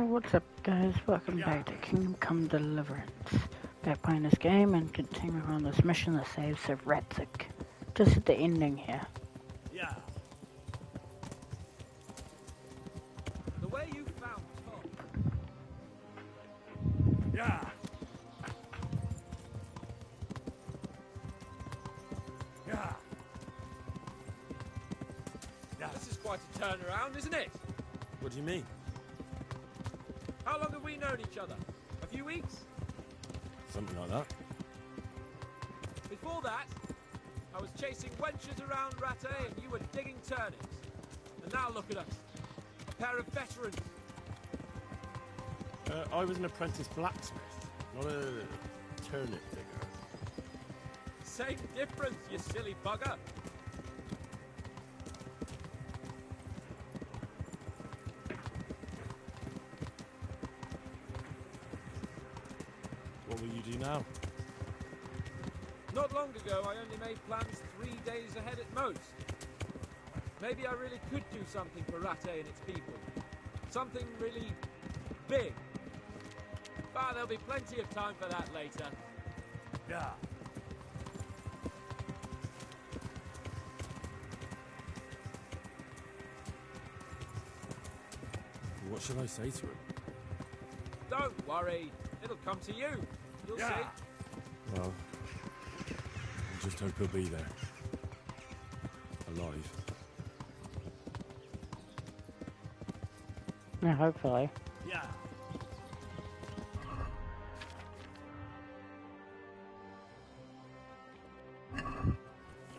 What's up, guys? Welcome back to Kingdom Come Deliverance. Back playing this game and continuing on this mission to save Sir Retzik. Just at the ending here. Yeah. The way you found Tom. Yeah. Yeah. Yeah. This is quite a turnaround, isn't it? What do you mean? How long have we known each other? A few weeks? Something like that. Before that, I was chasing wenches around Rattay and you were digging turnips. And now look at us. A pair of veterans. I was an apprentice blacksmith, not a turnip digger. Same difference, you silly bugger. What will you do now? Not long ago, I only made plans 3 days ahead at most. Maybe I really could do something for Rattay and its people. Something really big. But there'll be plenty of time for that later. Yeah. What should I say to him? Don't worry. It'll come to you. You'll see. Well, I just hope he'll be there. Alive. Yeah, hopefully. Yeah.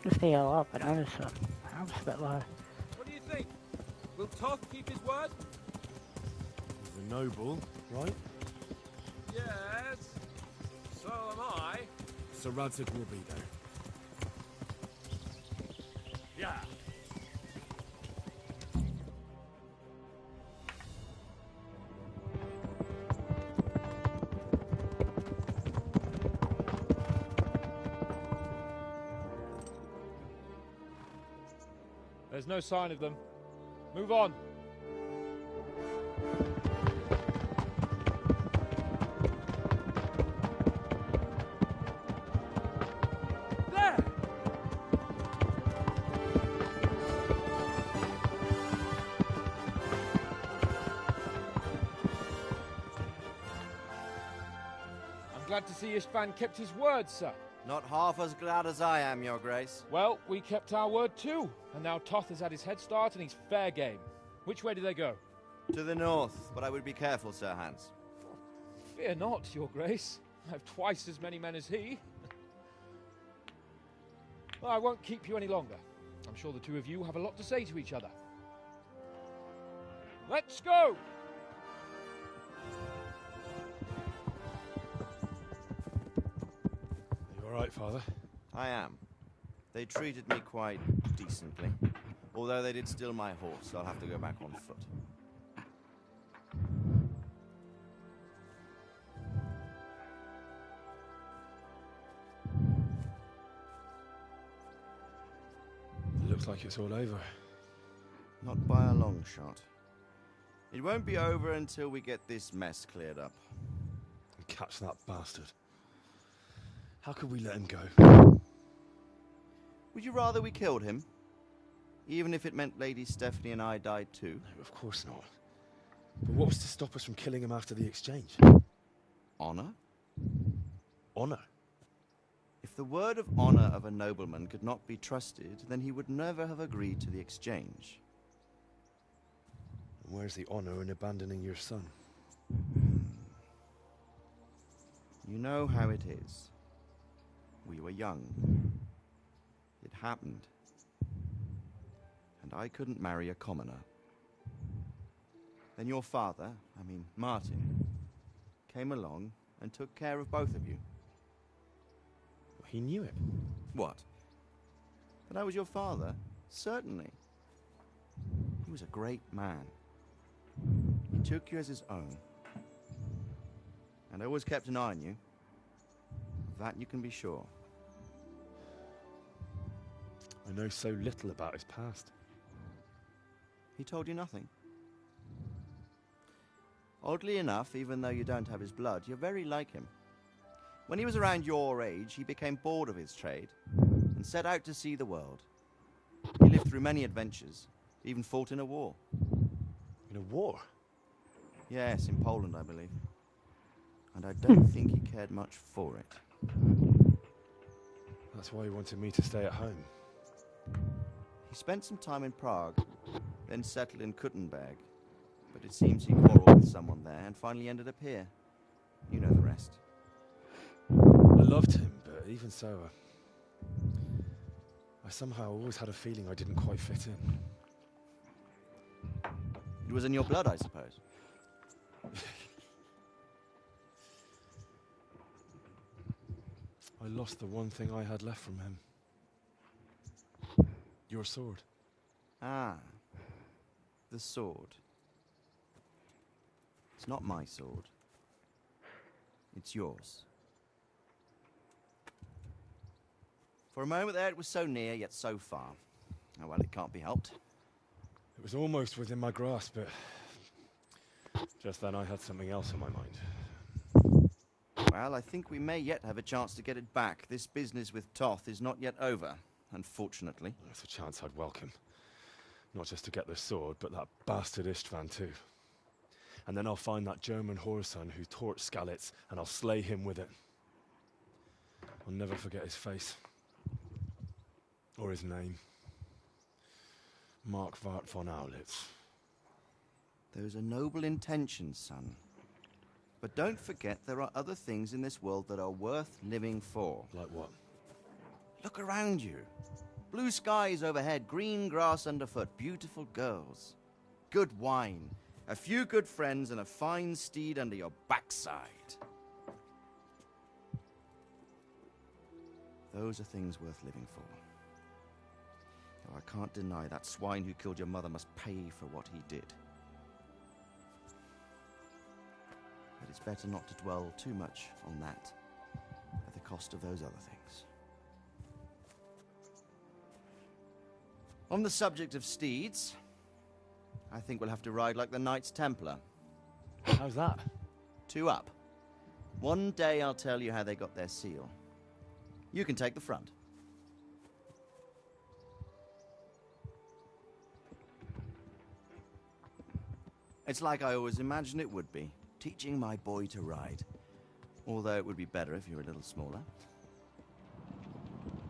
Just heal up, but I was a bit low. What do you think? Will Toth keep his word? He's a noble, right? Yes. So am I. So Radzik will be there. Yeah. There's no sign of them. Move on. There! I'm glad to see Ishvan kept his word, sir. Not half as glad as I am, Your Grace. Well, we kept our word too. And now Toth has had his head start and he's fair game. Which way do they go? To the north, but I would be careful, Sir Hans. Fear not, Your Grace. I have twice as many men as he. Well, I won't keep you any longer. I'm sure the two of you have a lot to say to each other. Let's go! You alright, Father? I am. They treated me quite decently. Although they did steal my horse, I'll have to go back on foot. It looks like it's all over. Not by a long shot. It won't be over until we get this mess cleared up. And catch that bastard. How could we let him go? Would you rather we killed him? Even if it meant Lady Stephanie and I died too? No, of course not. But what was to stop us from killing him after the exchange? Honor? Honor? If the word of honor of a nobleman could not be trusted, then he would never have agreed to the exchange. And where's the honor in abandoning your son? You know how it is. We were young. It happened. And I couldn't marry a commoner. Then your father, Martin, came along and took care of both of you. He knew it. What? That I was your father? Certainly. He was a great man. He took you as his own. And always kept an eye on you. Of that you can be sure. I know so little about his past. He told you nothing? Oddly enough, even though you don't have his blood, you're very like him. When he was around your age, he became bored of his trade and set out to see the world. He lived through many adventures, even fought in a war. In a war? Yes, in Poland, I believe. And I don't think he cared much for it. That's why he wanted me to stay at home. He spent some time in Prague, then settled in Kuttenberg. But it seems he quarreled with someone there and finally ended up here. You know the rest. I loved him, but even so, I somehow always had a feeling I didn't quite fit in. It was in your blood, I suppose. I lost the one thing I had left from him. Your sword. Ah, the sword. It's not my sword. It's yours. For a moment there, it was so near, yet so far. Oh, well, it can't be helped. It was almost within my grasp, but just then I had something else on my mind. Well, I think we may yet have a chance to get it back. This business with Toth is not yet over, unfortunately. That's a chance I'd welcome. Not just to get the sword, but that bastard Istvan too. And then I'll find that German whoreson who torched Skalitz, and I'll slay him with it. I'll never forget his face. Or his name. Mark Vart von Aulitz. Those are noble intentions, son. But don't forget there are other things in this world that are worth living for. Like what? Look around you. Blue skies overhead, green grass underfoot, beautiful girls. Good wine, a few good friends, and a fine steed under your backside. Those are things worth living for. Though I can't deny that swine who killed your mother must pay for what he did. But it's better not to dwell too much on that at the cost of those other things. On the subject of steeds, I think we'll have to ride like the Knights Templar. How's that? 2 up. One day I'll tell you how they got their seal. You can take the front. It's like I always imagined it would be, teaching my boy to ride. Although it would be better if you were a little smaller.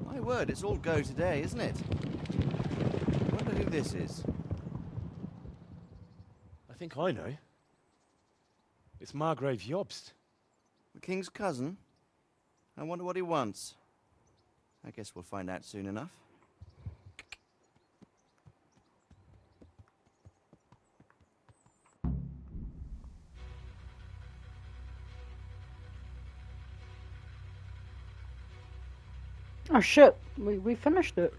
My word, it's all go today, isn't it? I wonder who this is. I think I know. It's Margrave Jobst. The king's cousin? I wonder what he wants. I guess we'll find out soon enough. Oh shit, we finished it.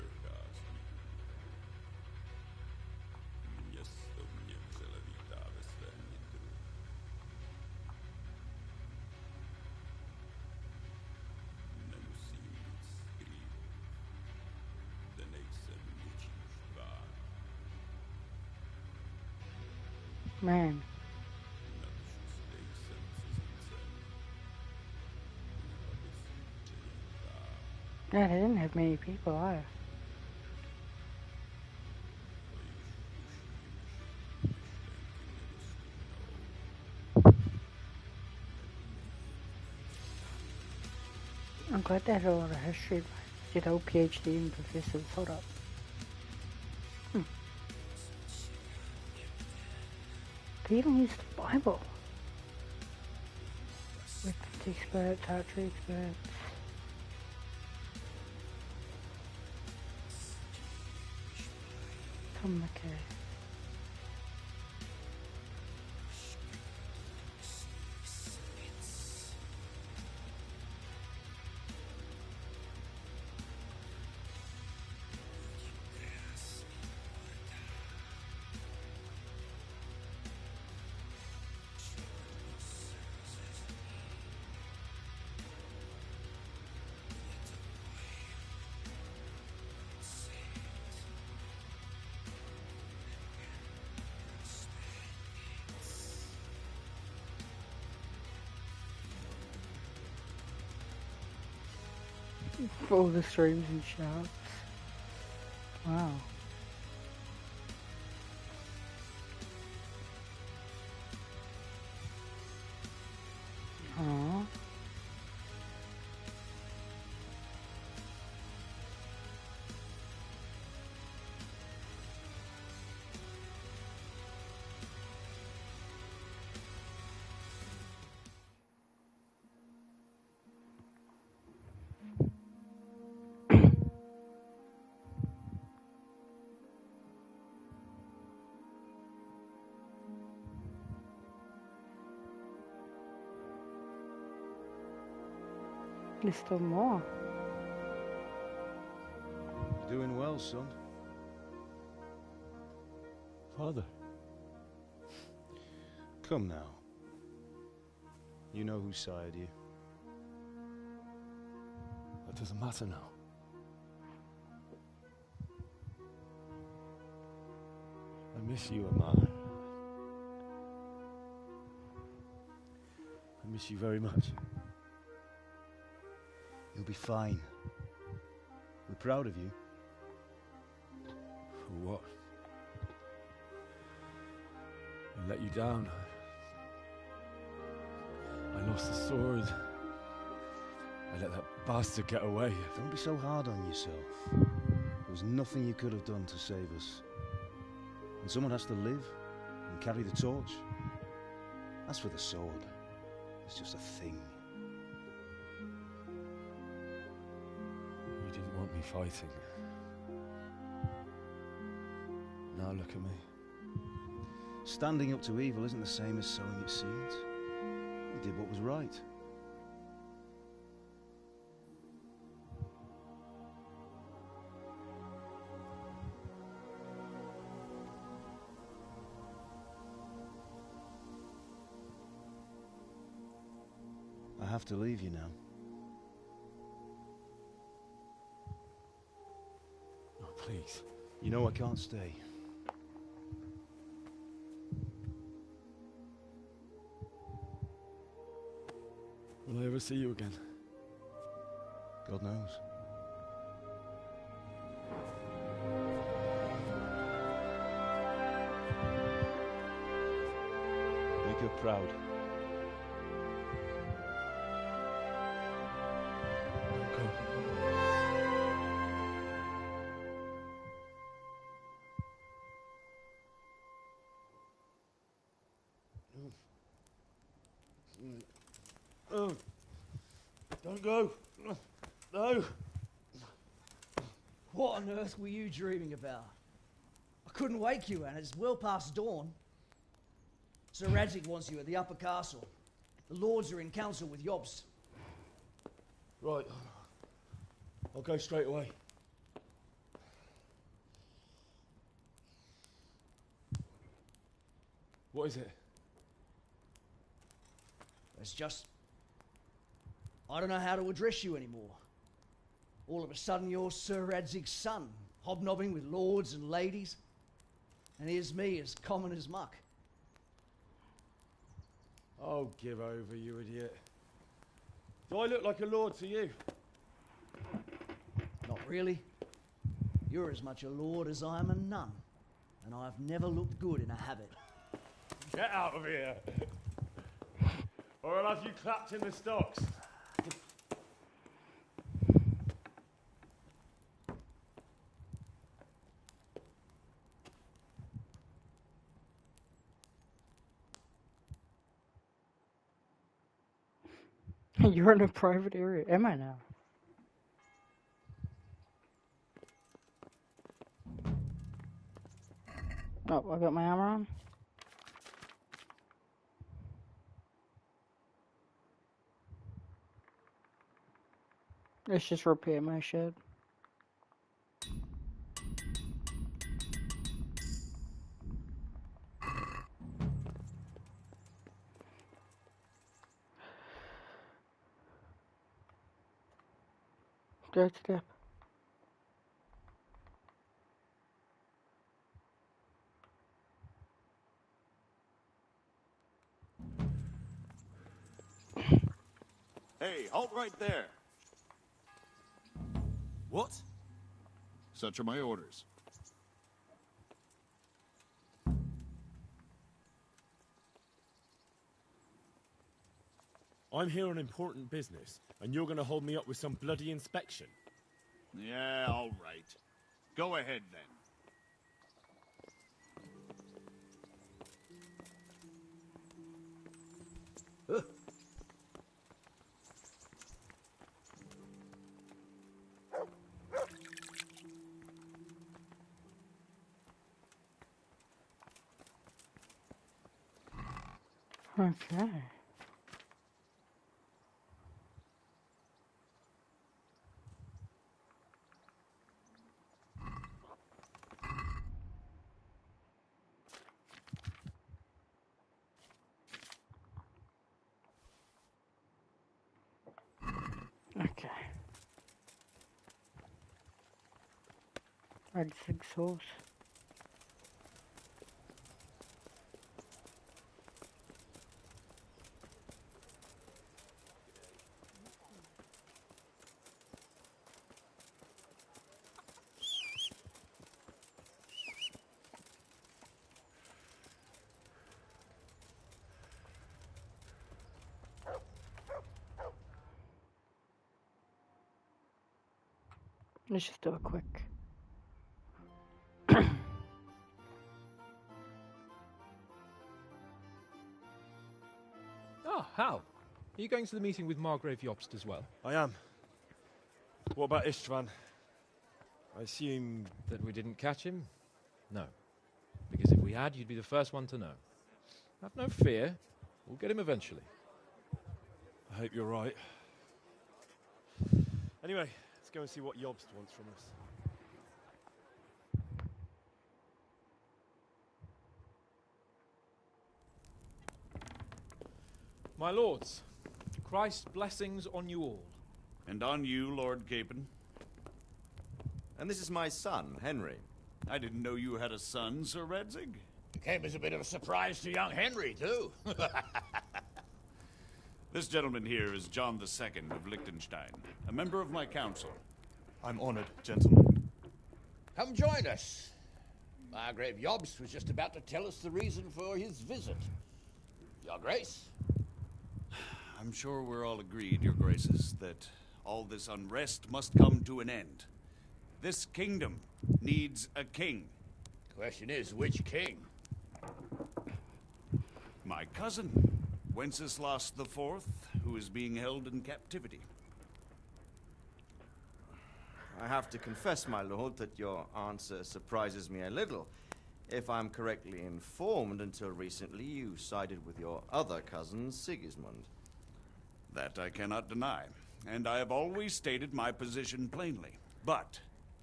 Man. Yeah, they didn't have many people either. I'm glad they had a lot of history. Did old PhD and professors. Hold up. They even used the Bible. Weapons experts, archery experts. Tom McKay. For all the streams and shouts. Wow. Aww. There's still more. You're doing well, son. Father. Come now. You know who sired you. That doesn't matter now. I miss you, Amar. I miss you very much. You'll be fine. We're proud of you. For what? I let you down. I lost the sword. I let that bastard get away. Don't be so hard on yourself. There was nothing you could have done to save us. And someone has to live and carry the torch. As for the sword, it's just a thing. You didn't want me fighting. Now look at me. Standing up to evil isn't the same as sowing its seeds. You did what was right. I have to leave you now. Oh, please. You know I can't stay. Will I ever see you again? God knows. Make her proud. Oh, don't go. No. What on earth were you dreaming about? I couldn't wake you, and it's well past dawn. Sir Radzig wants you at the upper castle. The lords are in council with Yobst. Right. I'll go straight away. What is it? It's just... I don't know how to address you anymore. All of a sudden you're Sir Radzig's son, hobnobbing with lords and ladies. And here's me, as common as muck. Oh, give over, you idiot. Do I look like a lord to you? Not really. You're as much a lord as I am a nun. And I've never looked good in a habit. Get out of here! Or I'll have you clapped in the stocks. You're in a private area. Am I now? Oh, I got my armor on. Let's just repair my shed. Third step. Hey, halt right there. What? Such are my orders. I'm here on important business, and you're gonna hold me up with some bloody inspection? Yeah, all right. Go ahead, then. Okay. Okay. Red 6 sauce. Let's just do it quick. Ah, Hal. Are you going to the meeting with Margrave Jobst as well? I am. What about Istvan? I assume... That we didn't catch him? No. Because if we had, you'd be the first one to know. Have no fear. We'll get him eventually. I hope you're right. Anyway, let's go and see what Jobst wants from us. My lords, Christ's blessings on you all. And on you, Lord Capon. And this is my son, Henry. I didn't know you had a son, Sir Redzig. It came as a bit of a surprise to young Henry, too. This gentleman here is John II of Liechtenstein, a member of my council. I'm honored, gentlemen. Come join us. Margrave Jobst was just about to tell us the reason for his visit. Your Grace? I'm sure we're all agreed, Your Graces, that all this unrest must come to an end. This kingdom needs a king. Question is, which king? My cousin, Wenceslas IV, who is being held in captivity. I have to confess, my lord, that your answer surprises me a little. If I'm correctly informed, until recently you sided with your other cousin, Sigismund. That I cannot deny, and I have always stated my position plainly. But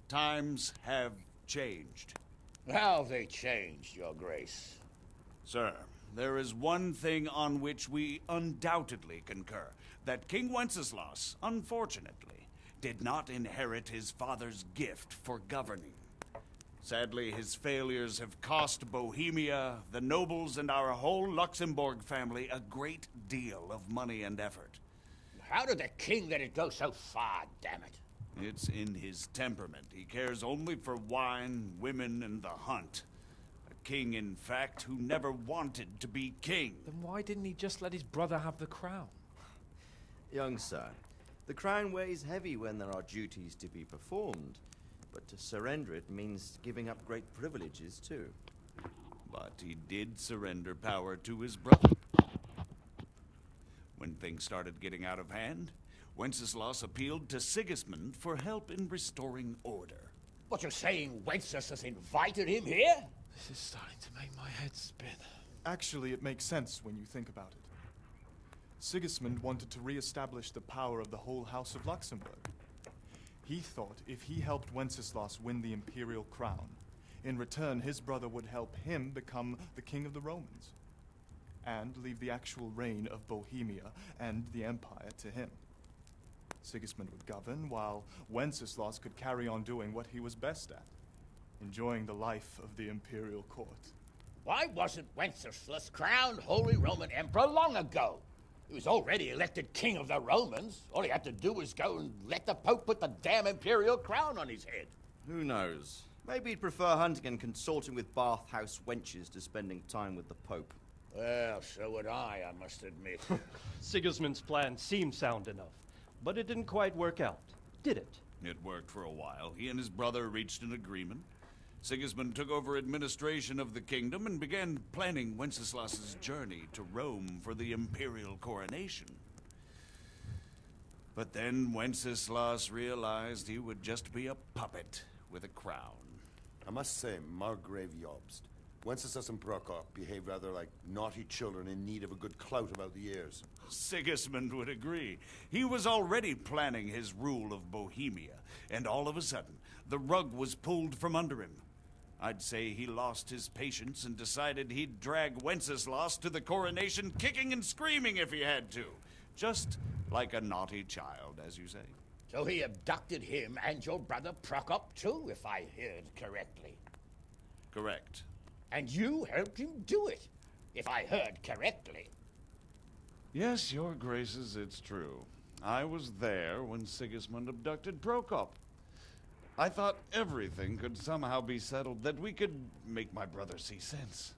times have changed. How have they changed, Your Grace? Sir, there is one thing on which we undoubtedly concur. That King Wenceslas, unfortunately, did not inherit his father's gift for governing. Sadly, his failures have cost Bohemia, the nobles, and our whole Luxembourg family a great deal of money and effort. How did the king let it go so far, damn it? It's in his temperament. He cares only for wine, women, and the hunt. A king, in fact, who never wanted to be king. Then why didn't he just let his brother have the crown? Young sir, the crown weighs heavy when there are duties to be performed. But to surrender it means giving up great privileges, too. But he did surrender power to his brother. When things started getting out of hand, Wenceslas appealed to Sigismund for help in restoring order. What, you're saying Wenceslas has invited him here? This is starting to make my head spin. Actually, it makes sense when you think about it. Sigismund wanted to re-establish the power of the whole House of Luxembourg. He thought if he helped Wenceslas win the imperial crown, in return his brother would help him become the king of the Romans, and leave the actual reign of Bohemia and the empire to him. Sigismund would govern, while Wenceslas could carry on doing what he was best at, enjoying the life of the imperial court. Why wasn't Wenceslas crowned Holy Roman Emperor long ago? He was already elected king of the Romans. All he had to do was go and let the Pope put the damn imperial crown on his head. Who knows? Maybe he'd prefer hunting and consorting with bathhouse wenches to spending time with the Pope. Well, so would I must admit. Sigismund's plan seemed sound enough, but it didn't quite work out, did it? It worked for a while. He and his brother reached an agreement. Sigismund took over administration of the kingdom and began planning Wenceslas's journey to Rome for the imperial coronation. But then Wenceslas realized he would just be a puppet with a crown. I must say, Margrave Jobst, Wenceslas and Prokop behave rather like naughty children in need of a good clout about the ears. Sigismund would agree. He was already planning his rule of Bohemia, and all of a sudden, the rug was pulled from under him. I'd say he lost his patience and decided he'd drag Wenceslas to the coronation kicking and screaming if he had to. Just like a naughty child, as you say. So he abducted him and your brother Prokop too, if I heard correctly. Correct. And you helped him do it, if I heard correctly. Yes, your graces, it's true. I was there when Sigismund abducted Prokop. I thought everything could somehow be settled, that we could make my brother see sense.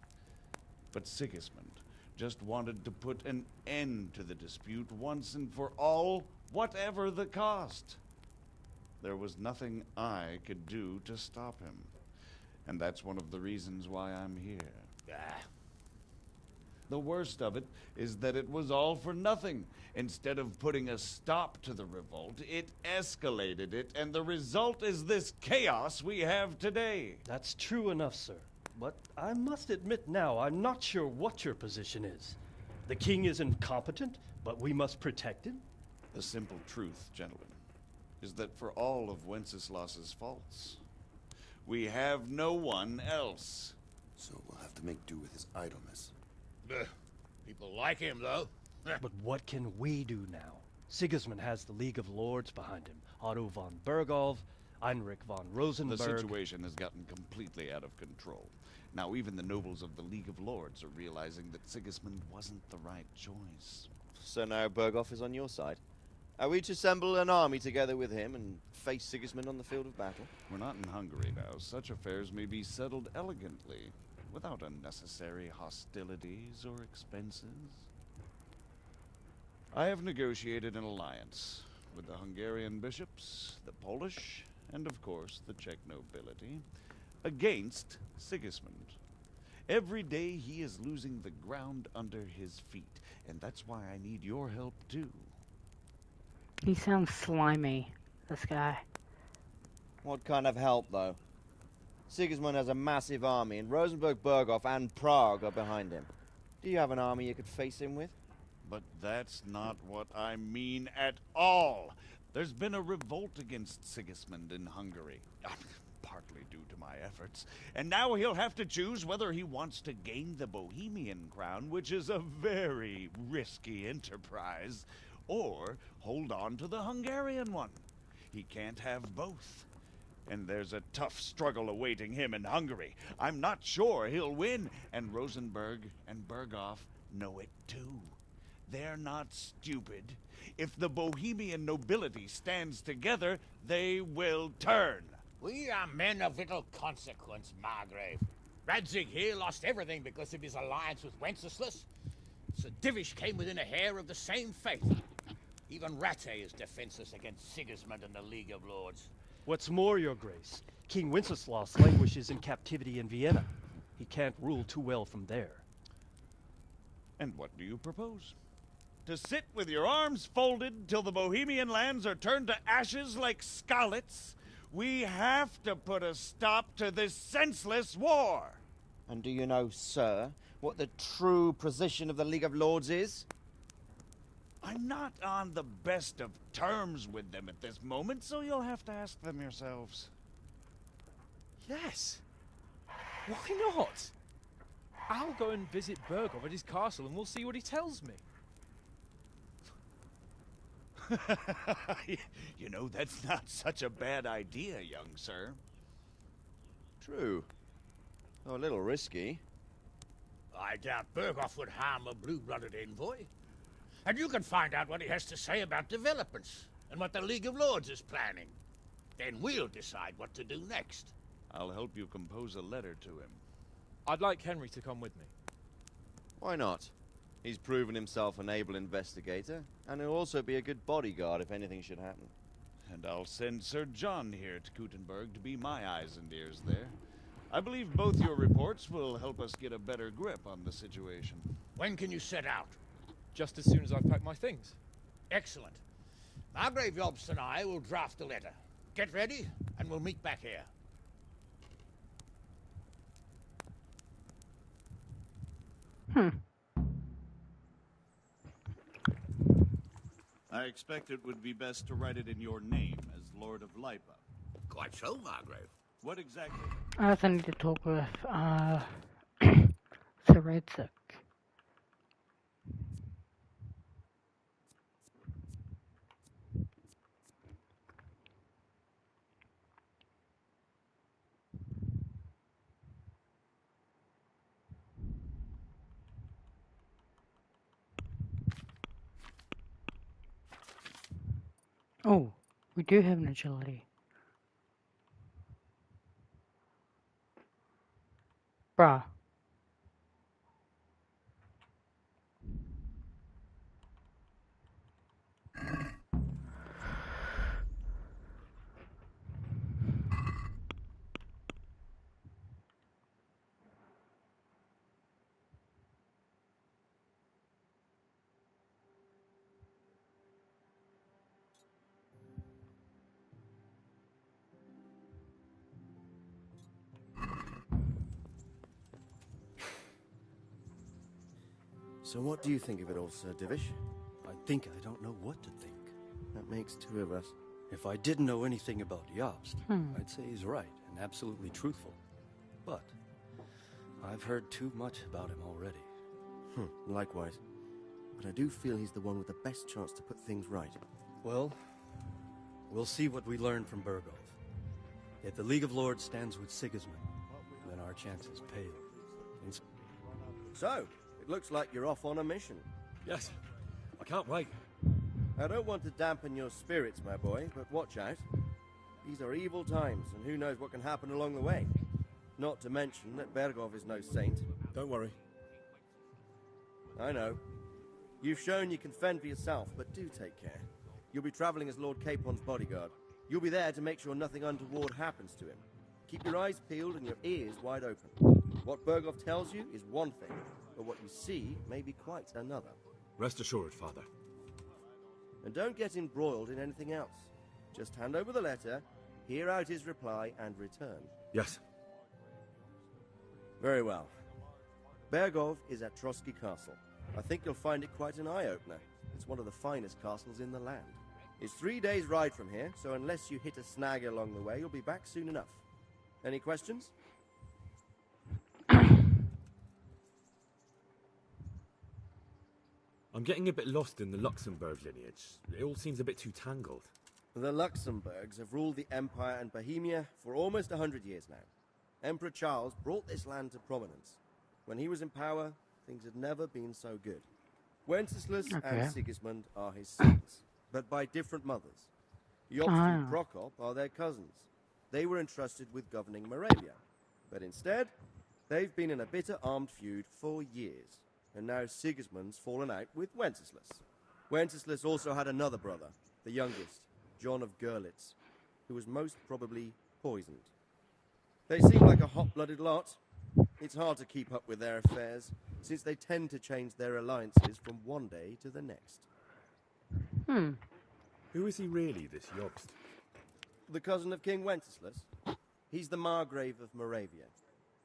But Sigismund just wanted to put an end to the dispute once and for all, whatever the cost. There was nothing I could do to stop him. And that's one of the reasons why I'm here. The worst of it is that it was all for nothing. Instead of putting a stop to the revolt, it escalated it, and the result is this chaos we have today. That's true enough, sir. But I must admit now, I'm not sure what your position is. The king is incompetent, but we must protect him? The simple truth, gentlemen, is that for all of Wenceslas's faults, we have no one else. So we'll have to make do with his idleness. People like him, though. But what can we do now? Sigismund has the League of Lords behind him. Otto von Bergolf, Heinrich von Rosenberg. The situation has gotten completely out of control. Now even the nobles of the League of Lords are realizing that Sigismund wasn't the right choice. So now Bergolf is on your side. Are we to assemble an army together with him and face Sigismund on the field of battle? We're not in Hungary now. Such affairs may be settled elegantly, without unnecessary hostilities or expenses. I have negotiated an alliance with the Hungarian bishops, the Polish, and of course the Czech nobility, against Sigismund. Every day he is losing the ground under his feet, and that's why I need your help too. He sounds slimy, this guy. What kind of help, though? Sigismund has a massive army, and Rosenberg, Berghoff, and Prague are behind him. Do you have an army you could face him with? But that's not what I mean at all. There's been a revolt against Sigismund in Hungary, partly due to my efforts, and now he'll have to choose whether he wants to gain the Bohemian crown, which is a very risky enterprise, or hold on to the Hungarian one. He can't have both. And there's a tough struggle awaiting him in Hungary. I'm not sure he'll win, and Rosenberg and Berghoff know it too. They're not stupid. If the Bohemian nobility stands together, they will turn. We are men of little consequence, Margrave. Radzig here lost everything because of his alliance with Wenceslas. Sir Divish came within a hair of the same fate. Even Rattay is defenseless against Sigismund and the League of Lords. What's more, your grace, King Wenceslas languishes in captivity in Vienna. He can't rule too well from there. And what do you propose? To sit with your arms folded till the Bohemian lands are turned to ashes like scarlets? We have to put a stop to this senseless war. And do you know, sir, what the true position of the League of Lords is? I'm not on the best of terms with them at this moment, so you'll have to ask them yourselves. Yes. Why not? I'll go and visit Berghoff at his castle and we'll see what he tells me. You know, that's not such a bad idea, young sir. True. Though a little risky. I doubt Berghoff would harm a blue-blooded envoy. And you can find out what he has to say about developments and what the League of Lords is planning. Then we'll decide what to do next. I'll help you compose a letter to him. I'd like Henry to come with me. Why not? He's proven himself an able investigator, and he'll also be a good bodyguard if anything should happen. And I'll send Sir John here to Kuttenberg to be my eyes and ears there. I believe both your reports will help us get a better grip on the situation. When can you set out? Just as soon as I've packed my things. Excellent. Margrave Jobst and I will draft a letter. Get ready, and we'll meet back here. I expect it would be best to write it in your name as Lord of Lipa. Quite so, Margrave. What exactly? I also need to talk with Sir Redsick. Oh, we do have an agility. Bruh. So what do you think of it all, Sir Divish? I think I don't know what to think. That makes two of us. If I didn't know anything about Jobst, I'd say he's right and absolutely truthful. But I've heard too much about him already. Likewise. But I do feel he's the one with the best chance to put things right. Well, we'll see what we learn from Bergov. If the League of Lords stands with Sigismund, then our chances pale. So, it looks like you're off on a mission. Yes, I can't wait. I don't want to dampen your spirits, my boy, but watch out. These are evil times, and who knows what can happen along the way. Not to mention that Bergov is no saint. Don't worry. I know. You've shown you can fend for yourself, but do take care. You'll be traveling as Lord Capon's bodyguard. You'll be there to make sure nothing untoward happens to him. Keep your eyes peeled and your ears wide open. What Bergov tells you is one thing, but what you see may be quite another. Rest assured, Father. And don't get embroiled in anything else. Just hand over the letter, hear out his reply, and return. Yes. Very well. Bergov is at Trotsky Castle. I think you'll find it quite an eye-opener. It's one of the finest castles in the land. It's 3 days' ride from here, so unless you hit a snag along the way, you'll be back soon enough. Any questions? I'm getting a bit lost in the Luxembourg lineage. It all seems a bit too tangled. The Luxembourgs have ruled the Empire and Bohemia for almost 100 years now. Emperor Charles brought this land to prominence. When he was in power, things had never been so good. Wenceslas and Sigismund are his sons, but by different mothers. Jobst and Prokop are their cousins. They were entrusted with governing Moravia, but instead, they've been in a bitter armed feud for years, and now Sigismund's fallen out with Wenceslas. Wenceslas also had another brother, the youngest, John of Görlitz, who was most probably poisoned. They seem like a hot-blooded lot. It's hard to keep up with their affairs, since they tend to change their alliances from one day to the next. Who is he really, this Jobst? The cousin of King Wenceslas. He's the Margrave of Moravia.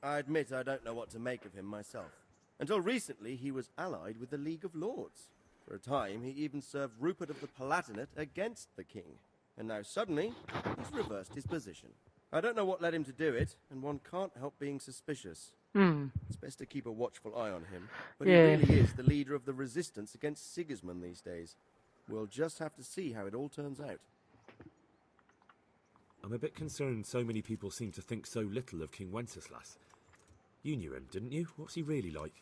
I admit I don't know what to make of him myself. Until recently, he was allied with the League of Lords. For a time, he even served Rupert of the Palatinate against the king. And now suddenly, he's reversed his position. I don't know what led him to do it, and one can't help being suspicious. It's best to keep a watchful eye on him, but he really is the leader of the resistance against Sigismund these days. We'll just have to see how it all turns out. I'm a bit concerned so many people seem to think so little of King Wenceslas. You knew him, didn't you? What's he really like?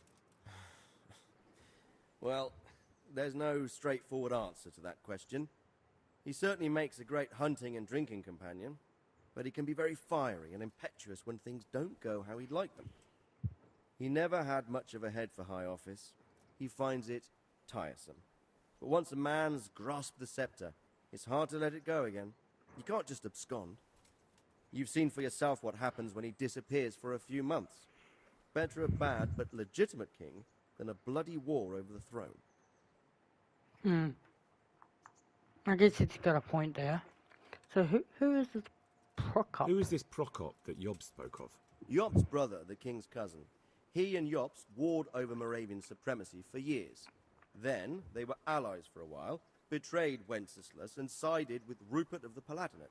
Well, there's no straightforward answer to that question. He certainly makes a great hunting and drinking companion, but he can be very fiery and impetuous when things don't go how he'd like them. He never had much of a head for high office. He finds it tiresome. But once a man's grasped the scepter, it's hard to let it go again. You can't just abscond. You've seen for yourself what happens when he disappears for a few months. Better a bad but legitimate king than a bloody war over the throne. I guess it's got a point there. So who is this Prokop? Who is this Prokop that Job spoke of? Job's brother, the king's cousin. He and Jobst warred over Moravian supremacy for years. Then they were allies for a while, betrayed Wenceslas and sided with Rupert of the Palatinate.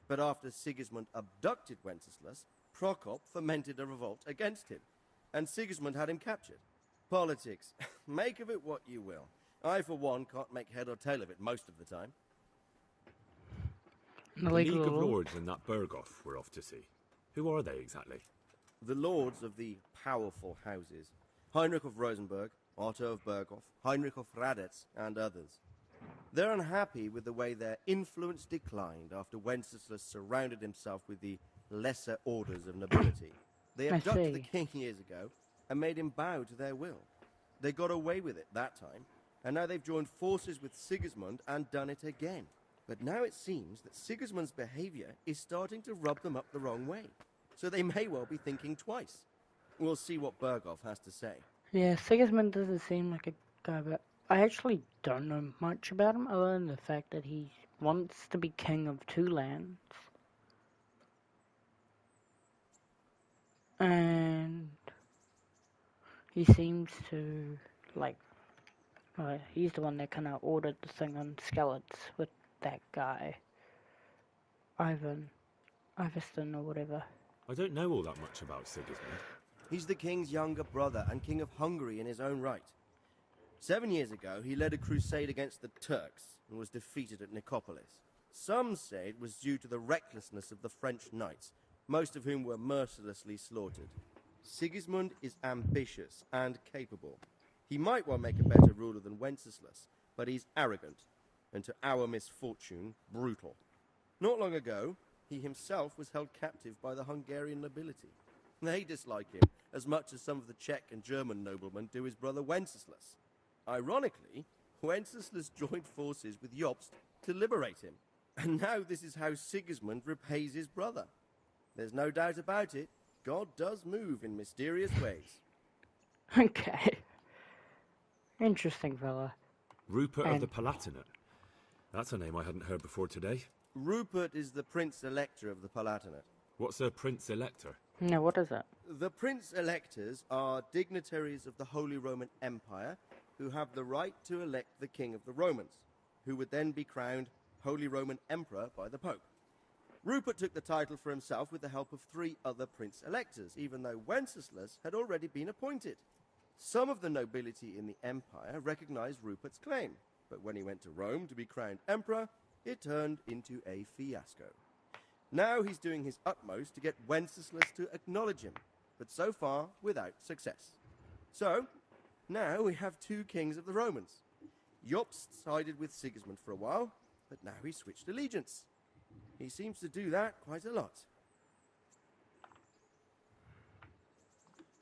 But after Sigismund abducted Wenceslas, Prokop fomented a revolt against him, and Sigismund had him captured. Politics. Make of it what you will. I, for one, can't make head or tail of it most of the time. The League of Lords and that Berghoff we're off to see. Who are they exactly? The lords of the powerful houses. Heinrich of Rosenberg, Otto of Berghoff, Heinrich of Radetz, and others. They're unhappy with the way their influence declined after Wenceslas surrounded himself with the lesser orders of nobility. They abducted the king years ago and made him bow to their will. They got away with it that time, and now they've joined forces with Sigismund and done it again. But now it seems that Sigismund's behavior is starting to rub them up the wrong way. So they may well be thinking twice. We'll see what Berghoff has to say. Yeah, Sigismund doesn't seem like a guy, but I actually don't know much about him other than the fact that he wants to be king of two lands. And he seems to, like, he's the one that kind of ordered the thing on Skeleton with that guy. Iverson or whatever. I don't know all that much about Sigismund. He's the king's younger brother and king of Hungary in his own right. 7 years ago, he led a crusade against the Turks and was defeated at Nicopolis. Some say it was due to the recklessness of the French knights, most of whom were mercilessly slaughtered. Sigismund is ambitious and capable. He might well make a better ruler than Wenceslas, but he's arrogant, and to our misfortune, brutal. Not long ago, he himself was held captive by the Hungarian nobility. They dislike him as much as some of the Czech and German noblemen do his brother Wenceslas. Ironically, Wenceslas joined forces with Jobst to liberate him. And now this is how Sigismund repays his brother. There's no doubt about it, God does move in mysterious ways. Okay. Interesting fella. Rupert of the Palatinate. That's a name I hadn't heard before today. Rupert is the Prince-Elector of the Palatinate. What's a Prince-Elector? No, what is it? The Prince-Electors are dignitaries of the Holy Roman Empire who have the right to elect the King of the Romans, who would then be crowned Holy Roman Emperor by the Pope. Rupert took the title for himself with the help of 3 other Prince-Electors, even though Wenceslas had already been appointed. Some of the nobility in the empire recognized Rupert's claim, but when he went to Rome to be crowned emperor, it turned into a fiasco. Now he's doing his utmost to get Wenceslas to acknowledge him, but so far without success. So, now we have 2 kings of the Romans. Jobst sided with Sigismund for a while, but now he's switched allegiance. He seems to do that quite a lot.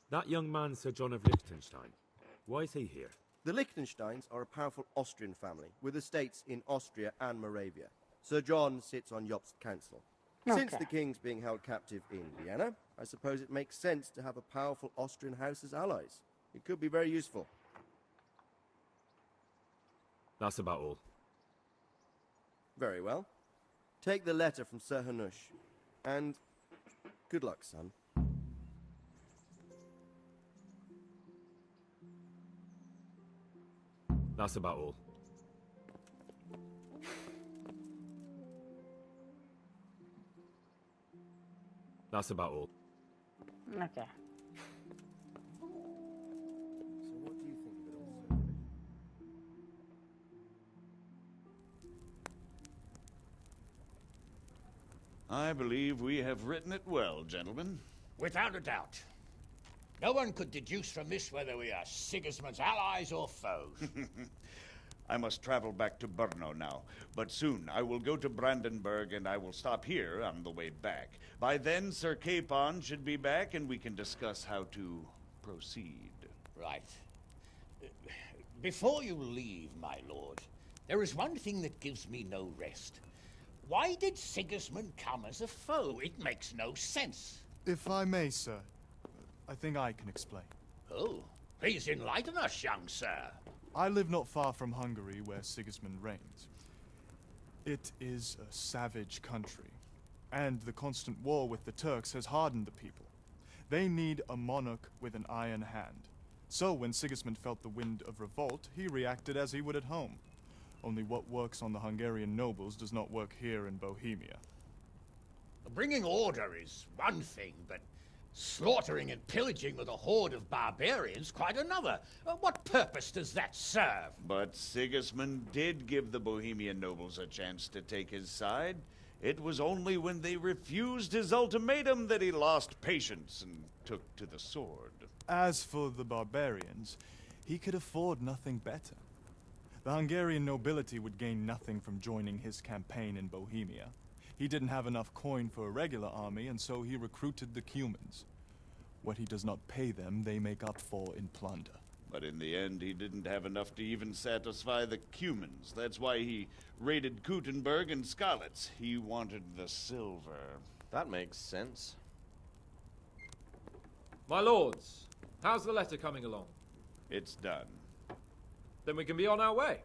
That young man, Sir John of Liechtenstein. Why is he here? The Liechtensteins are a powerful Austrian family with estates in Austria and Moravia. Sir John sits on Jobst's council. Okay. Since the king's being held captive in Vienna, I suppose it makes sense to have a powerful Austrian house as allies. It could be very useful. That's about all. Very well. Take the letter from Sir Hanush, and good luck, son. That's about all. That's about all. Okay. So what do you think of it all, sir? I believe we have written it well, gentlemen. Without a doubt. No one could deduce from this whether we are Sigismund's allies or foes. I must travel back to Brno now, but soon I will go to Brandenburg and I will stop here on the way back. By then, Sir Capon should be back and we can discuss how to proceed. Right. Before you leave, my lord, there is one thing that gives me no rest. Why did Sigismund come as a foe? It makes no sense. If I may, sir, I think I can explain. Oh, please enlighten us, young sir. I live not far from Hungary, where Sigismund reigns. It is a savage country, and the constant war with the Turks has hardened the people. They need a monarch with an iron hand. So when Sigismund felt the wind of revolt, he reacted as he would at home. Only what works on the Hungarian nobles does not work here in Bohemia. Bringing order is one thing, but slaughtering and pillaging with a horde of barbarians quite another. What purpose does that serve? But Sigismund did give the Bohemian nobles a chance to take his side. It was only when they refused his ultimatum that he lost patience and took to the sword. As for the barbarians, he could afford nothing better. The Hungarian nobility would gain nothing from joining his campaign in Bohemia. He didn't have enough coin for a regular army, and so he recruited the Cumans. What he does not pay them, they make up for in plunder. But in the end, he didn't have enough to even satisfy the Cumans. That's why he raided Kuttenberg and Skalitz. He wanted the silver. That makes sense. My lords, how's the letter coming along? It's done. Then we can be on our way.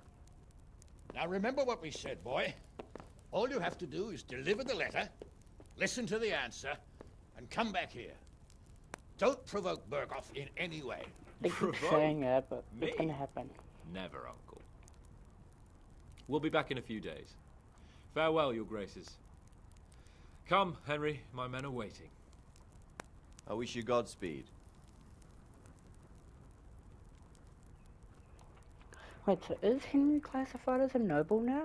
Now remember what we said, boy. All you have to do is deliver the letter, listen to the answer, and come back here. Don't provoke Berghoff in any way. They keep saying that, but it's gonna happen. Never, Uncle. We'll be back in a few days. Farewell, your graces. Come, Henry, my men are waiting. I wish you Godspeed. Wait, so is Henry classified as a noble now?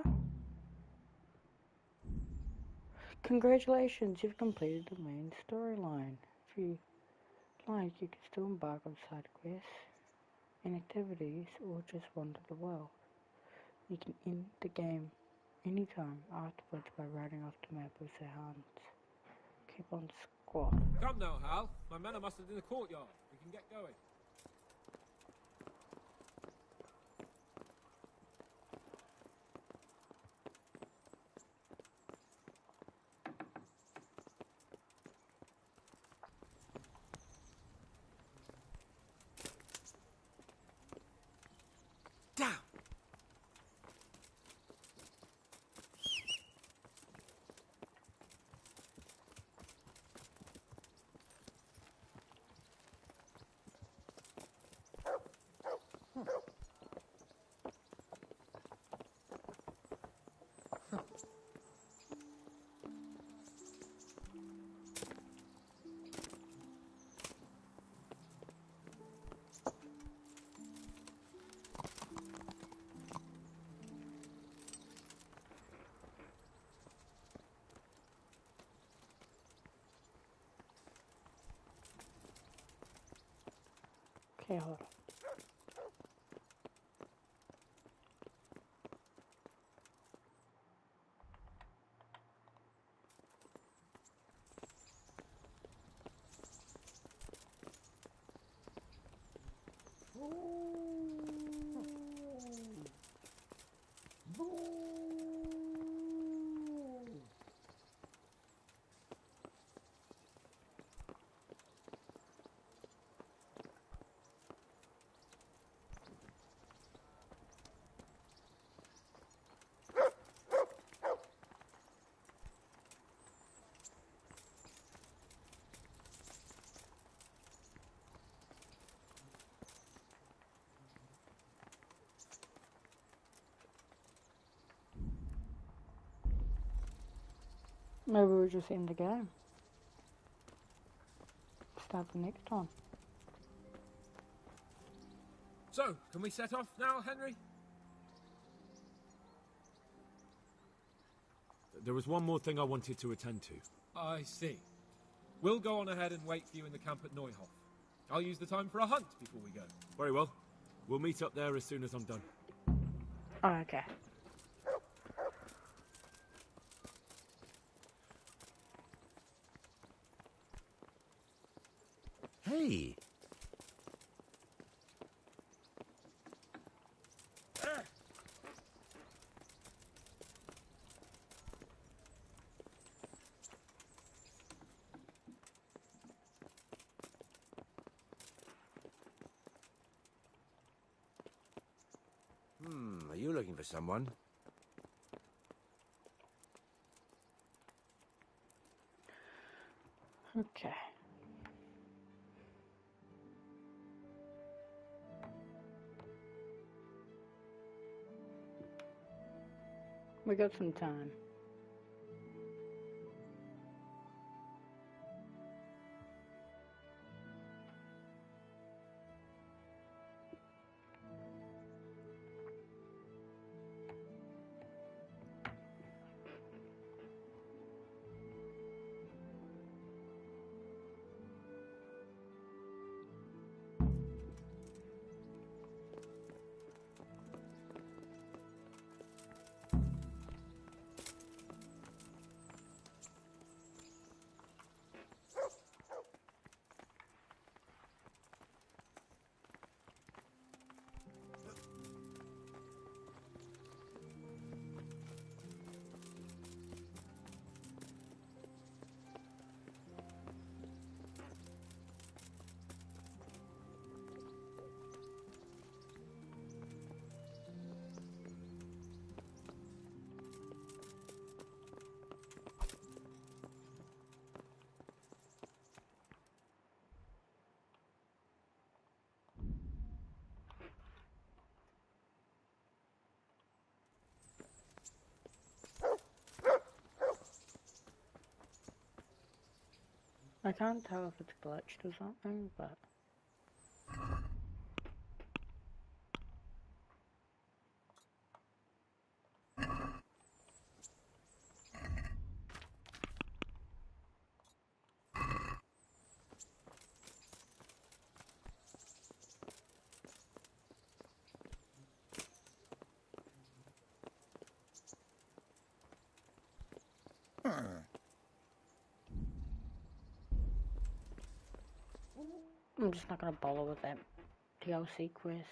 Congratulations, you've completed the main storyline. If you like, you can still embark on side quests and activities, or just wander the world. You can end the game anytime afterwards by riding off the map with their hands. Keep on squad. Come now, Hal. My men are mustered in the courtyard. We can get going. Down. Okay, hold on. Maybe we'll just end the game. Start the next one. So, can we set off now, Henry? There was one more thing I wanted to attend to. I see. We'll go on ahead and wait for you in the camp at Neuhof. I'll use the time for a hunt before we go. Very well. We'll meet up there as soon as I'm done. Oh, okay. Hey! Are you looking for someone? Okay. We got some time. I can't tell if it's glitched or something, but... I'm just not gonna bother with that DLC quest.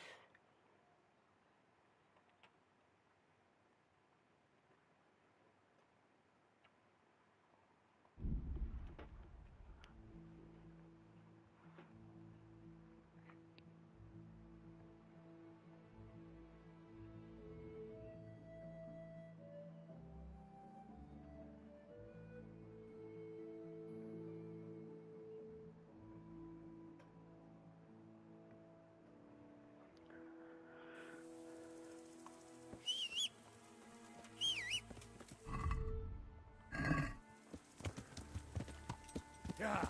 Yeah.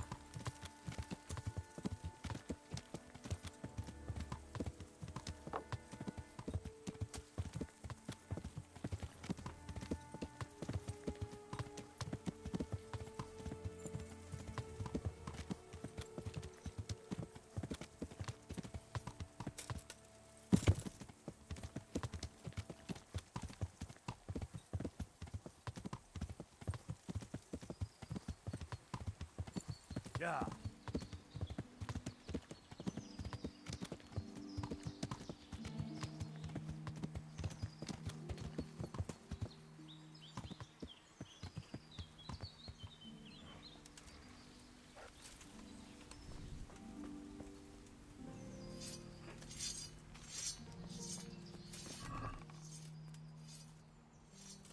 Yeah.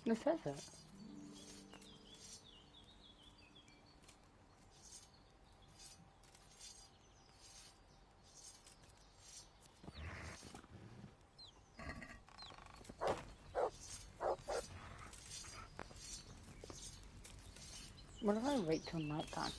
It says it. What if I wait till night time?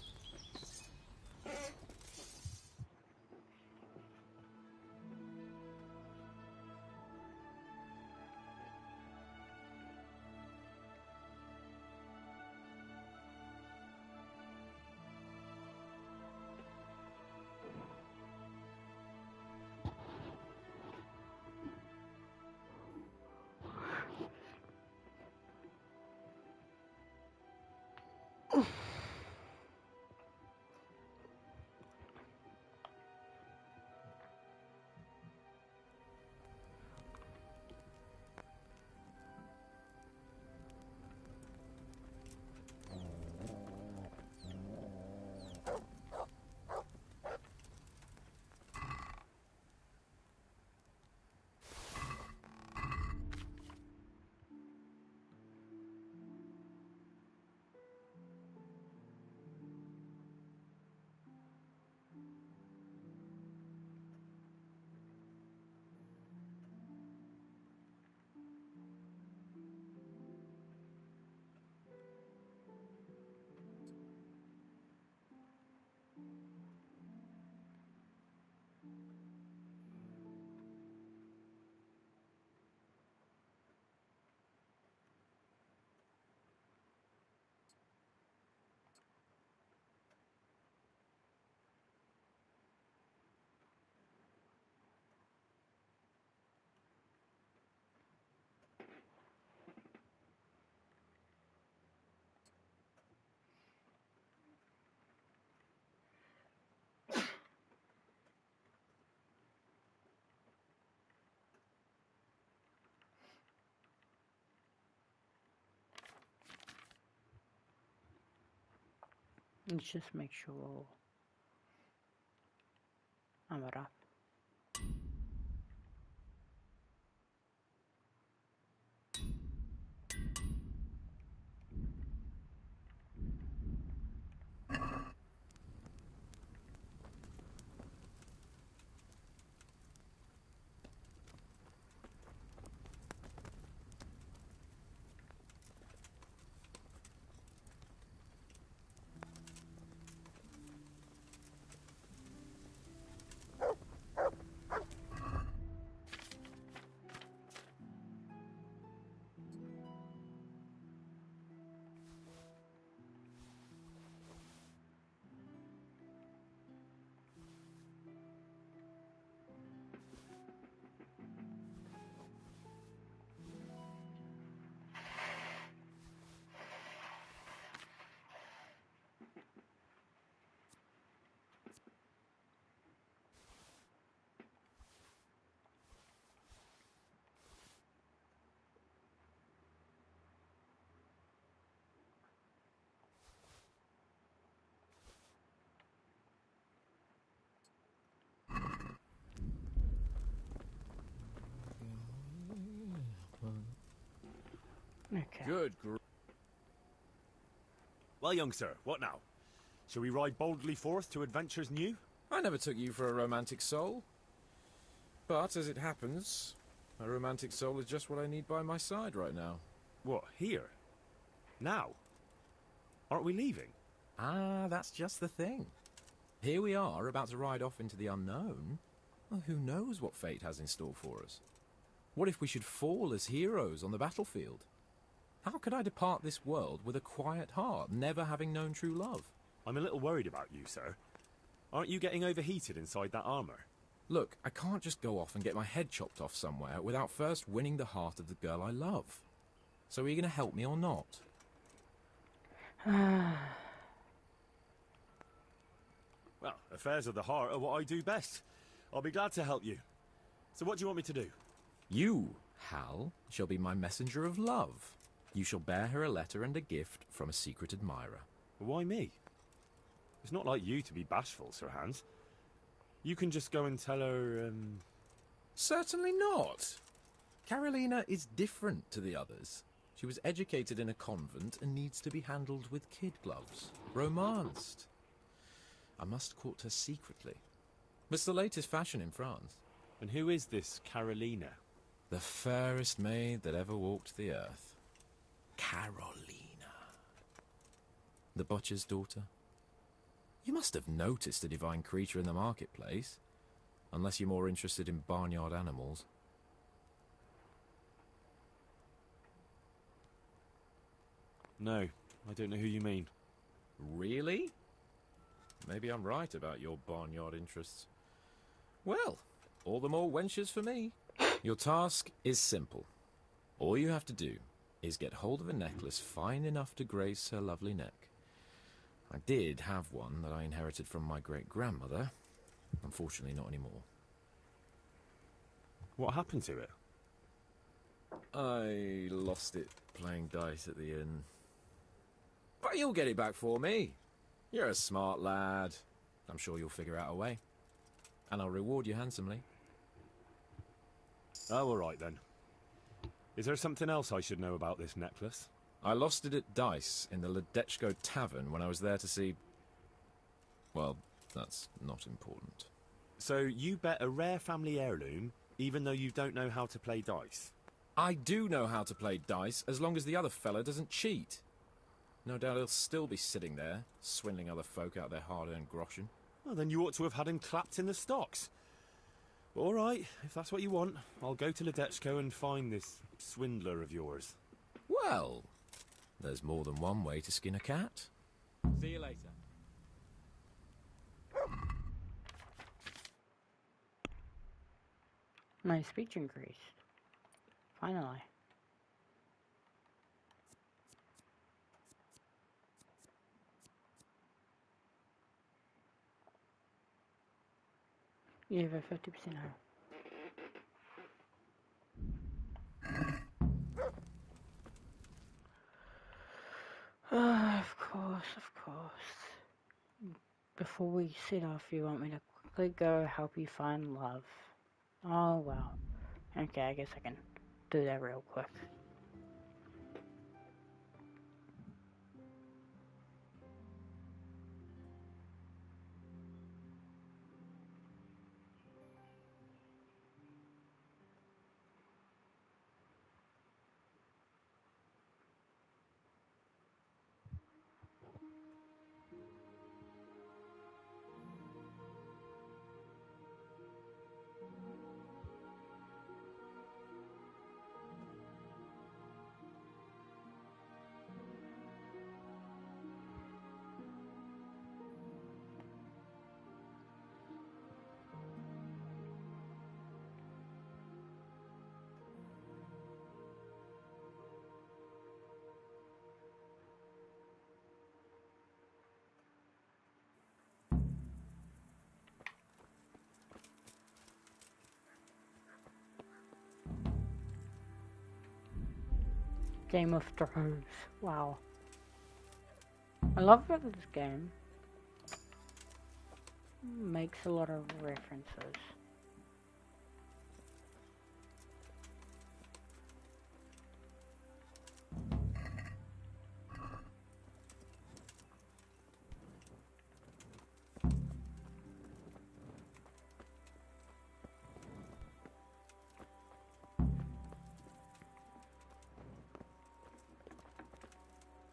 Let's just make sure I'm up. Okay. Good. Well, young sir, what now? Shall we ride boldly forth to adventures new? I never took you for a romantic soul. But, as it happens, a romantic soul is just what I need by my side right now. What, here? Now? Aren't we leaving? Ah, that's just the thing. Here we are, about to ride off into the unknown. Well, who knows what fate has in store for us? What if we should fall as heroes on the battlefield? How could I depart this world with a quiet heart, never having known true love? I'm a little worried about you, sir. Aren't you getting overheated inside that armor? Look, I can't just go off and get my head chopped off somewhere without first winning the heart of the girl I love. So are you going to help me or not? Well, affairs of the heart are what I do best. I'll be glad to help you. So what do you want me to do? You, Hal, shall be my messenger of love. You shall bear her a letter and a gift from a secret admirer. Why me? It's not like you to be bashful, Sir Hans. You can just go and tell her, Certainly not. Carolina is different to the others. She was educated in a convent and needs to be handled with kid gloves. Romanced. I must court her secretly. It's the latest fashion in France. And who is this Carolina? The fairest maid that ever walked the earth. Carolina. The butcher's daughter. You must have noticed a divine creature in the marketplace. Unless you're more interested in barnyard animals. No, I don't know who you mean. Really? Maybe I'm right about your barnyard interests. Well, all the more wenches for me. Your task is simple. All you have to do is get hold of a necklace fine enough to grace her lovely neck. I did have one that I inherited from my great-grandmother. Unfortunately, not anymore. What happened to it? I lost it playing dice at the inn. But you'll get it back for me. You're a smart lad. I'm sure you'll figure out a way. And I'll reward you handsomely. Oh, all right then. Is there something else I should know about this necklace? I lost it at dice in the Ledechko Tavern when I was there to see... Well, that's not important. So you bet a rare family heirloom, even though you don't know how to play dice? I do know how to play dice, as long as the other fella doesn't cheat. No doubt he'll still be sitting there, swindling other folk out their hard-earned groschen. Well, then you ought to have had him clapped in the stocks. All right, if that's what you want, I'll go to Ledechko and find this swindler of yours. Well, there's more than one way to skin a cat. See you later. My speech increased. Finally. You have a 50% hope. Of course, of course. Before we set off, you want me to quickly go help you find love. Oh, well. Okay, I guess I can do that real quick. Game of Thrones. Wow. I love that this game makes a lot of references.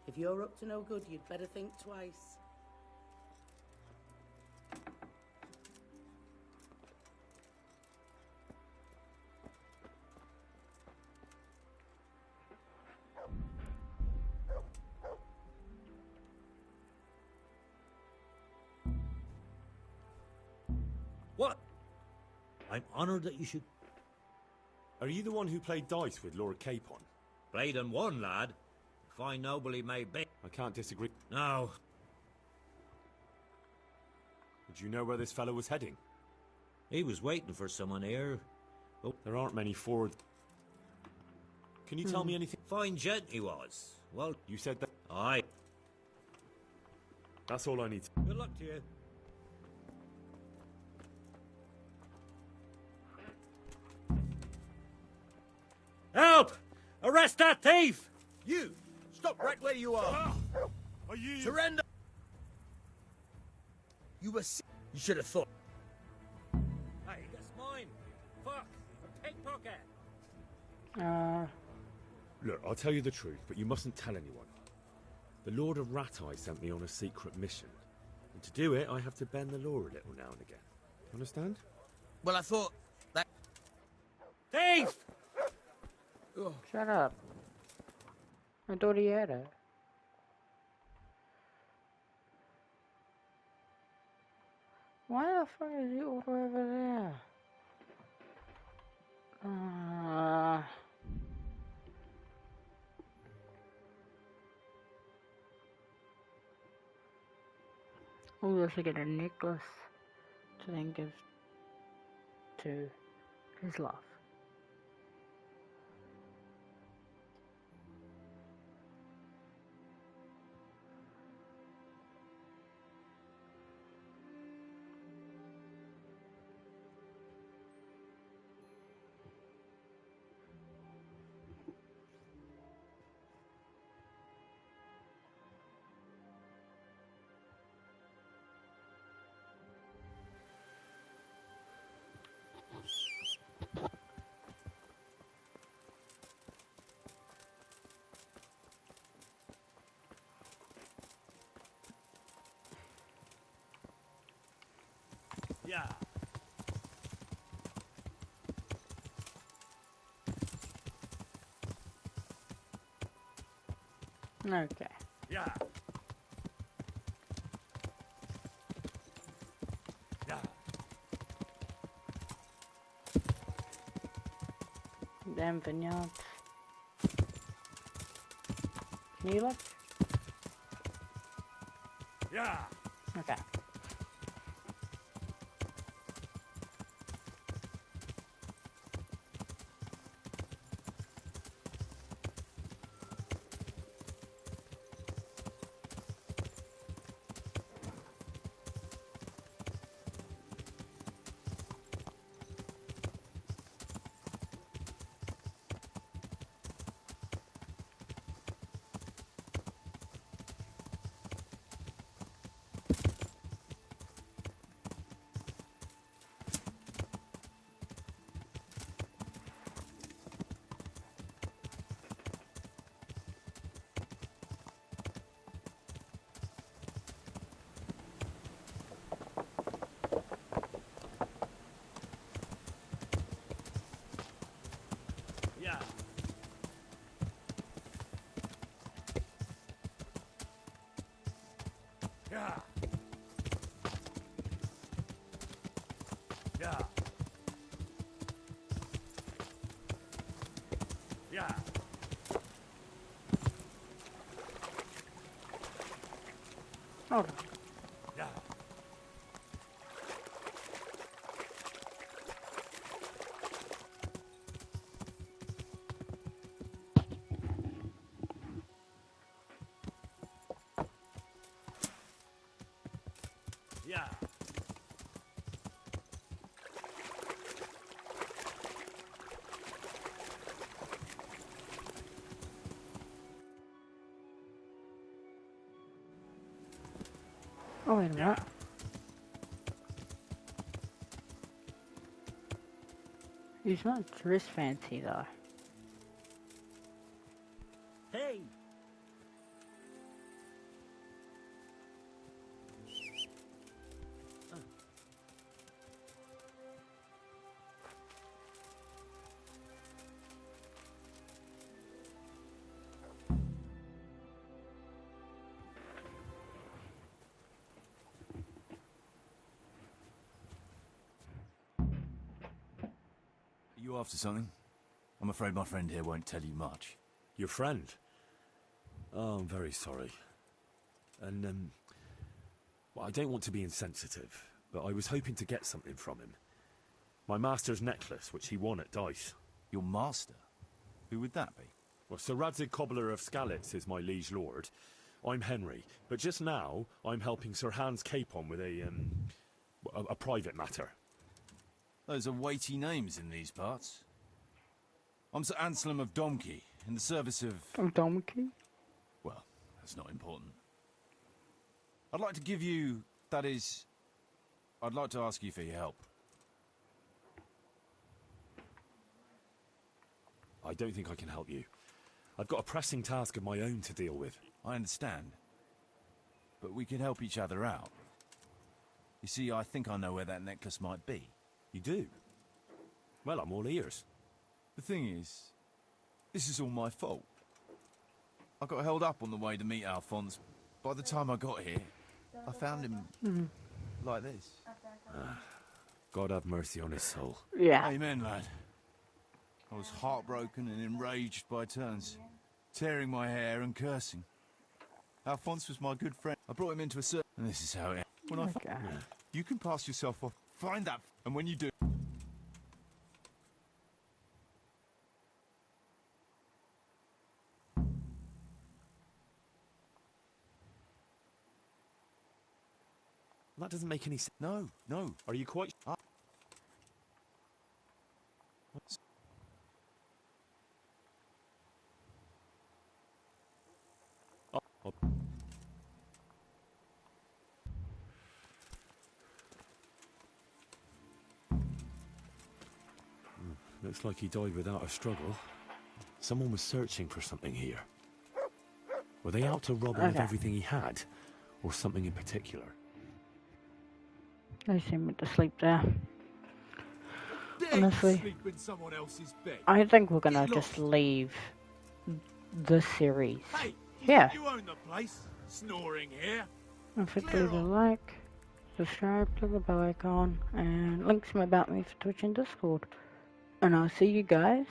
If you're up to no good, you'd better think twice. What? I'm honored that you should... Are you the one who played dice with Lord Capon? Played and won, lad. Fine noble he may be. I can't disagree. No. Did you know where this fellow was heading? He was waiting for someone here. Oh, there aren't many forward. Can you tell me anything? Fine gent he was. Well, you said that. Aye. That's all I need. Good luck to you. Help! Arrest that thief! You! Stop right where you are! Are you... Surrender! You were you should have thought. Hey, that's mine! Fuck! A pickpocket! Look, I'll tell you the truth, but you mustn't tell anyone. The Lord of Ratai sent me on a secret mission. And to do it, I have to bend the law a little now and again. Understand? Well, I thought that... Thief! Shut up. I thought he had it. Why the fuck is he all over there? We also get a necklace to then give to his love. Yeah. Okay. Yeah. Yeah. Damn vineyards. Can you look? Yeah. Okay. Yeah. Yeah. Yeah. Yeah. Hold on. Yeah. Yeah. Oh, wait a minute. He's not dressed fancy though. Hey. You after something? I'm afraid my friend here won't tell you much. Your friend? Oh, I'm very sorry. And, well, I don't want to be insensitive, but I was hoping to get something from him. My master's necklace, which he won at dice. Your master? Who would that be? Well, Sir Radzig Cobbler of Skalitz is my liege lord. I'm Henry, but just now I'm helping Sir Hans Capon with a private matter. Those are weighty names in these parts. I'm Sir Anselm of Domkey, in the service of... Domkey? Well, that's not important. I'd like to give you... that is... I'd like to ask you for your help. I don't think I can help you. I've got a pressing task of my own to deal with. I understand. But we could help each other out. You see, I think I know where that necklace might be. You do? Well, I'm all ears. The thing is, this is all my fault. I got held up on the way to meet Alphonse. By the time I got here, I found him like this. God have mercy on his soul. Yeah. Amen, lad. I was heartbroken and enraged by turns, tearing my hair and cursing. Alphonse was my good friend. I brought him into a circle, and this is how it... When you can pass yourself off, find that, and when you do... That doesn't make any sense. No. Are you quite... Looks like he died without a struggle. Someone was searching for something here. Were they out to rob him of everything he had? Or something in particular? They seem to sleep there. Honestly, I think we're gonna just leave the series. Hey, yeah. You own the place. Snoring here. Don't forget to leave a like, subscribe to the bell icon, and links to my About Me for Twitch and Discord. And I'll see you guys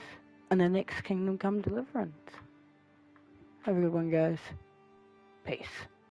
in the next Kingdom Come Deliverance. Have a good one, guys. Peace.